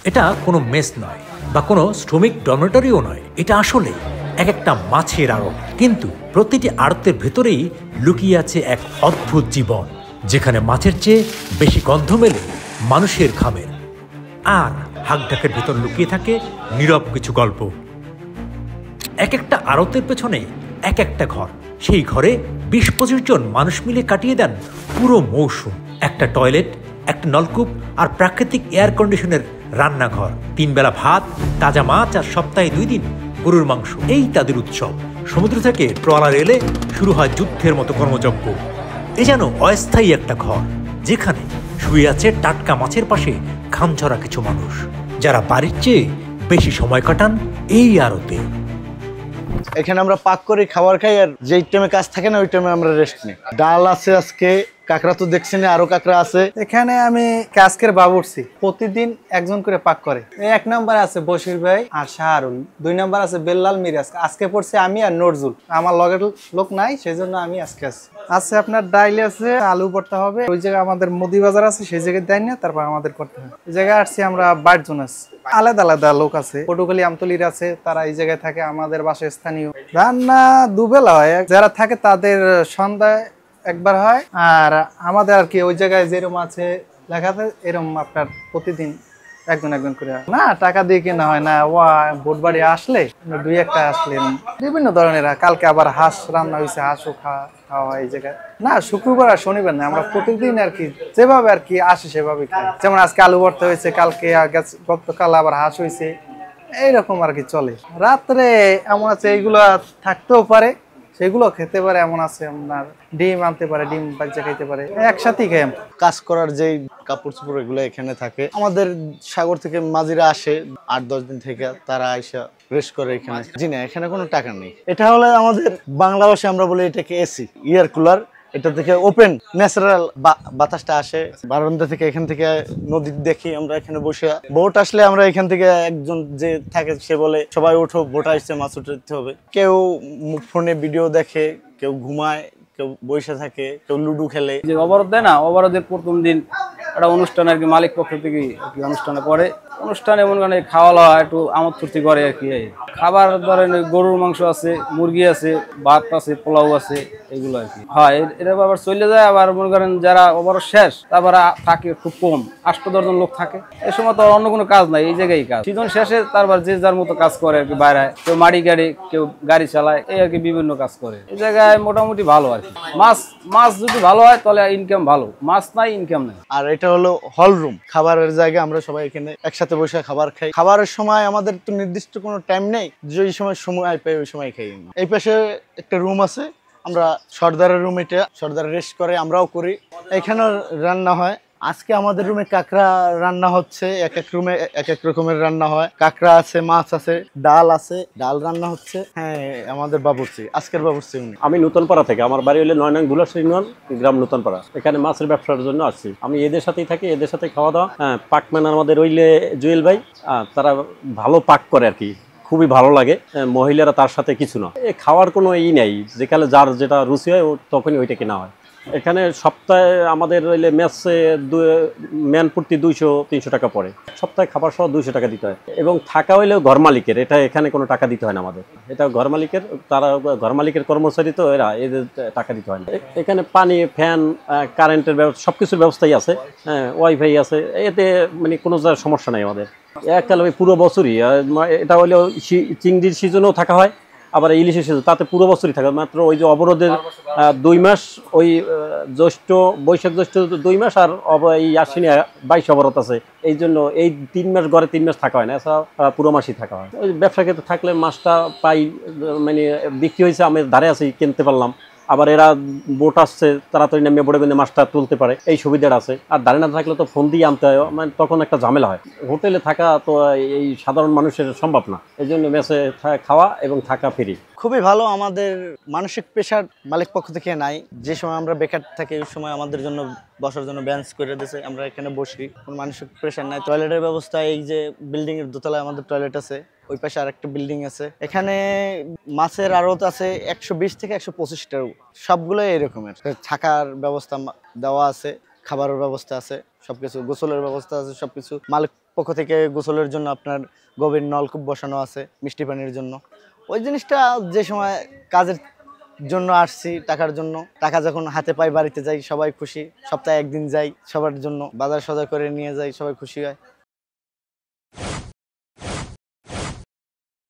এটা কোনো মেস নয় বা কোনো শ্রমিক ডরমেটরিও নয়, এটা আসলে এক একটা মাছের আড়ত। কিন্তু প্রতিটি আড়তের ভেতরেই লুকিয়ে আছে এক অদ্ভুত জীবন, যেখানে মাছের চেয়ে বেশি গন্ধ মেলে মানুষের ঘামের। আর হাঁকডাকের ভেতর লুকিয়ে থাকে নীরব কিছু গল্প। এক একটা আড়তের পেছনে এক একটা ঘর। সেই ঘরে ২০-২৫ জন মানুষ মিলে কাটিয়ে দেন পুরো মৌসুম। একটা টয়লেট, একটা নলকূপ আর প্রাকৃতিক এয়ার কন্ডিশনের রান্নাঘর, ৩ বেলা ভাত, তাজা মাছ আর সপ্তাহে ২ দিন গরুর মাংস। এই তাদের উৎসব। সমুদ্র থেকে ট্রলার এলে শুরু হয় যুদ্ধের মতো কর্মযজ্ঞ। এ যেন অস্থায়ী একটা ঘর, যেখানে শুয়ে আছে টাটকা মাছের পাশে ঘামঝরা কিছু মানুষ, যারা বাড়ির চেয়ে বেশি সময় কাটান এই আড়তে। এখানে আমরা পাক করে খাবার খাই, আর যেই টাইমে কাজ থাকে না ওই টাইমে আমরা রেস্ট নিই। ডাল আছে আজকে, কাঁকড়া তো দেখছেন, আরো কাঁকড়া আছে। এখানে আমি আজকের বাবুর্চি, প্রতিদিন একজন করে পাক করে। ১ নম্বরে আছে বশির ভাই আর শাহরুল, ২ নম্বর আছে বেল্লাল মিরাজ। আজকে পড়ছে আমি আর নজরুল, আমার লগের লোক নাই, সেই জন্য আমি আজকে আছে আপনার ডাইল আছে, আলু ভর্তা হবে। ওই জায়গায় আমাদের মুদি বাজার আছে, সেই জায়গায় দেয় না, তারপর আমাদের করতে হয়। এই জায়গায় আসছি আমরা 12 জন আছি, আলাদা আলাদা লোক আছে। পটুখালী আমতলির আছে, তারা এই জায়গায় থাকে, আমাদের বাসায় স্থানীয়। রান্না দুবেলা হয়, যারা থাকে তাদের সন্ধ্যায় একবার হয়, আর আমাদের আর কি ওই জায়গায় যেরকম আছে লেখাতে এরকম আপনার প্রতিদিন একজন একজন করে। না টাকা দিয়ে কেনা হয় না, ভোট বাড়ি আসলে 2-1টা আসলে বিভিন্ন ধরনের। কালকে আবার হাঁস রান্না হয়েছে, হাঁসও খাওয়া হয় এই জায়গায়। না শুক্রবার আর শনিবার না, আমরা প্রতিদিন আর কি যেভাবে আর কি আসে সেভাবে খাই। যেমন আজকে আলু ভর্তা হয়েছে, কালকে গতকাল আবার হাঁস হয়েছে, এইরকম আর কি চলে। রাত্রে এমন আছে এইগুলো থাকতেও পারে, সেগুলো খেতে পারে, এমন আছে আপনার ডিম আনতে পারে, ডিম বাচ্চা খাইতে পারে, একসাথেই খাই। কাজ করার যেই কাপড় চোপড় এগুলো এখানে থাকে। আমাদের সাগর থেকে মাঝিরা আসে 8-10 দিন থেকে, তারা আইসা রেস্ট করে এখানে। জি না, এখানে কোনো টাকা নেই। এটা হলো আমাদের বাংলা ভাষায় আমরা বলি এটাকে এসি, এয়ার কুলার। এটা থেকে ওপেন ন্যাচারাল বাতাসটা আসে বারান্দা থেকে। এখান থেকে নদী দেখি আমরা, এখানে বসে বোট আসলে আমরা এখান থেকে একজন যে থাকে সে বলে সবাই ওঠো, বোট আসছে, মাছ উঠাতে হবে। কেউ ফোনে ভিডিও দেখে, কেউ ঘুমায়, কেউ বসে থাকে, কেউ লুডো খেলে। যে অবরোধ দেয় না, অবরোধের প্রথম দিন একটা অনুষ্ঠান আর কি, মালিক পক্ষ থেকে আর কি অনুষ্ঠানে পরে অনুষ্ঠানে মনে করেন খাওয়া দাওয়া একটু আমোদ ফুর্তি করে আর কি। খাবার ধরেন গরুর মাংস আছে, মুরগি আছে, ভাত আছে, পোলাও আছে, এগুলো আর কি হয়। এটা আবার চলে যায়। আবার মনে করেন যারা অবরোধ শেষ, তারপর থাকে খুব কম, 8-10 জন লোক থাকে। এই সময় তো অন্য কোনো কাজ নাই, এই জায়গায় কাজ। সিজন শেষে তারপর যে যার মতো কাজ করে আর কি, বাইরে কেউ মাড়ি গাড়ি, কেউ গাড়ি চালায়, এই আর কি বিভিন্ন কাজ করে। এই জায়গায় মোটামুটি ভালো আর কি। মাছ যদি ভালো হয় তাহলে ইনকাম ভালো, মাছ নাই ইনকাম নেই। আর এটা হলো হল রুম, খাবারের জায়গা। আমরা সবাই এখানে একসাথে বসে খাবার খাই। খাবারের সময় আমাদের তো নির্দিষ্ট কোনো টাইম নেই, যে সময় পাই ওই সময় খাই। এই পাশে একটা রুম আছে, আমরা সর্দারের রুম, এটা সর্দার রেস্ট করে, আমরাও করি। এখানেও রান্না হয়। আজকে আমাদের রুমে কাঁকড়া রান্না হচ্ছে, এক এক রুমে এক এক রকমের রান্না হয়। কাঁকড়া আছে, মাছ আছে, ডাল আছে, ডাল রান্না হচ্ছে। হ্যাঁ, আমাদের বাবুর্চি, আজকের বাবুর্চি উনি। আমি নতুনপাড়া থেকে, আমার বাড়ি হলে 9 নং দুলাশ ইউনিয়ন, গ্রাম নতুনপাড়া। এখানে মাছের ব্যবসার জন্য আসছি। আমি এদের সাথেই থাকি, এদের সাথে খাওয়া দাওয়া। হ্যাঁ, পাকম্যান আমাদের হইলে জুয়েল ভাই, তারা ভালো পাক করে আর কি, খুবই ভালো লাগে। মহিলারা তার সাথে কিছু না, খাওয়ার কোনো নেই, যেখানে যার যেটা রুচি হয় তখনই ওইটা কেনা হয়। এখানে সপ্তাহে আমাদের হইলে ম্যাচে ম্যান প্রতি 200-300 টাকা পড়ে। সপ্তাহে খাবার সহ 200 টাকা দিতে হয়, এবং থাকা হইলেও ঘর মালিকের। এটা এখানে কোনো টাকা দিতে হয় না আমাদের, এটা ঘর মালিকের। তারা ঘর মালিকের কর্মচারী, তো এরা এদের টাকা দিতে হয় না। এখানে পানি, ফ্যান, কারেন্টের ব্যবস্থা, সব কিছুর ব্যবস্থাই আছে। হ্যাঁ, ওয়াইফাই আছে, এতে মানে কোনো সমস্যা নাই আমাদের। এককাল পুরো বছরই, এটা হলেও চিংড়ির সিজনেও থাকা হয়, আবার ইলিশের সিজন, তাতে পুরো বছরই থাকে। মাত্র ওই যে অবরোধের 2 মাস, ওই বৈশাখ জ্যৈষ্ঠ 2 মাস, আর এই আশ্বিনে 22 অবরোধ আছে। এই জন্য এই 3 মাস গড়ে 3 মাস থাকা হয় না, এছাড়া পুরো মাসই থাকা হয়। ওই ব্যবসা ক্ষেত্রে থাকলে মাছটা পাই, মানে বিক্রি হয়েছে, আমি ধারে আছি, কিনতে পারলাম। আবার এরা বোট আসছে, তাড়াতাড়ি নামিয়ে বোটে বেঁধে মাছটা তুলতে পারে, এই সুবিধাটা আছে। আর দাঁড়িয়ে না থাকলে তো ফোন দিয়ে আনতে হয়, মানে তখন একটা ঝামেলা হয়। হোটেলে থাকা তো এই সাধারণ মানুষের সম্ভব না, এই জন্য মেসে খাওয়া এবং থাকা ফ্রি। খুবই ভালো। আমাদের মানসিক প্রেশার মালিক পক্ষ থেকে নাই। যে সময় আমরা বেকার থাকি ওই সময় আমাদের জন্য বসার জন্য বেঞ্চ করে দিয়েছে, আমরা এখানে বসি, কোনো মানসিক প্রেশার নাই। টয়লেটের ব্যবস্থা, এই যে বিল্ডিং এর দোতলায় আমাদের টয়লেট আছে, ওই পাশে আরেকটা বিল্ডিং আছে। এখানে মাছের আড়ত আছে 120 থেকে 125টার, সবগুলোই এরকমের। থাকার ব্যবস্থা দেওয়া আছে, খাবারের ব্যবস্থা আছে, সবকিছু, গোসলের ব্যবস্থা আছে, সবকিছু মালিক পক্ষ থেকে গোসলের জন্য আপনার গভীর নলকূপ বসানো আছে মিষ্টি পানির জন্য। ওই জিনিসটা যে সময় কাজের জন্য আসছি, টাকার জন্য, টাকা যখন হাতে পাই বাড়িতে যাই, সবাই খুশি। সপ্তাহে একদিন যাই, সবার জন্য বাজার সদাই করে নিয়ে যাই, সবাই খুশি হয়।